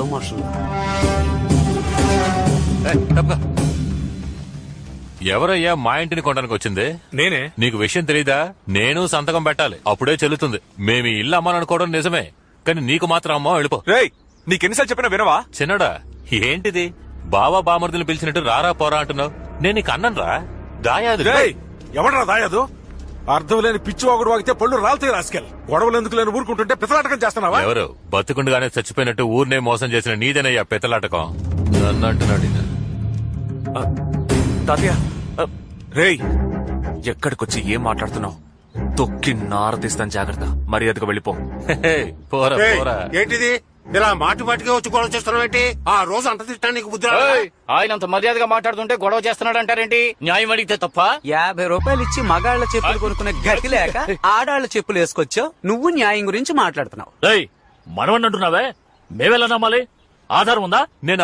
Slow motion. ఎవరయ్యా మా ఇంటిని కొనడానికి వచ్చింది? నేనే. నీకు విషయం తెలీదా? నేను సంతకం పెట్టాలి, అప్పుడే చెల్లుతుంది. మేము ఈ ఇల్లు అమ్మాలనుకోవడం నిజమే, కానీ నీకు మాత్రం అమ్మా వెళ్ళిపో. రేయ్, నీకెన్నిసార్లు చెప్పినా వినవా? చిన్నడా, ఏంటిది బావా బామర్దులు పిలిచినట్టు రారా పోరా అంటున్నావు? నేను నీకు అన్నరా దాయాదు. ఎవడరా దాయాదు? అర్థం లేని పిచ్చి వాగుడు వాగితే పళ్ళు రాలుతాయి రాసుకెళ్ళి. గొడవలు ఎందుకు లేని ఊరుకుంటుంటే పితలాటకం చేస్తున్నావా? ఎవరు బతుకుండగానే చచ్చిపోయినట్టు ఊరినే మోసం చేసిన నీదేనయ్యా పెత్తలాటకం. నన్ను అంటున్నాడు ఈయన. తాతయ్య, రేయ్, ఎక్కడికొచ్చి ఏం మాట్లాడుతున్నావు? తొక్కి నారదీస్తాను, జాగ్రత్త. మర్యాదగా వెళ్ళిపో. పోరా పోరా. ఏంటిది ఇలా మాటి మాటిగా వచ్చి గొడవ చేస్తున్నావు ఏంటి? ఆ రోజు అంత తిట్టడానికి బుద్ధి రాలేదా? ఆయన అంత మర్యాదగా మాట్లాడుతుంటే గొడవ చేస్తున్నాడు అంటారేంటి? న్యాయం అడిగితే తప్ప? 50 రూపాయలు ఇచ్చి మగాళ్ల చెప్పులు కొనుక్కునే గతి లేక ఆడాళ్ల చెప్పులు వేసుకొచ్చావు. నువ్వు న్యాయం గురించి మాట్లాడుతున్నావు. మనవన్నంటున్నావే, మేమెలా నమ్మాలి? ఆధారం ఉందా? నేను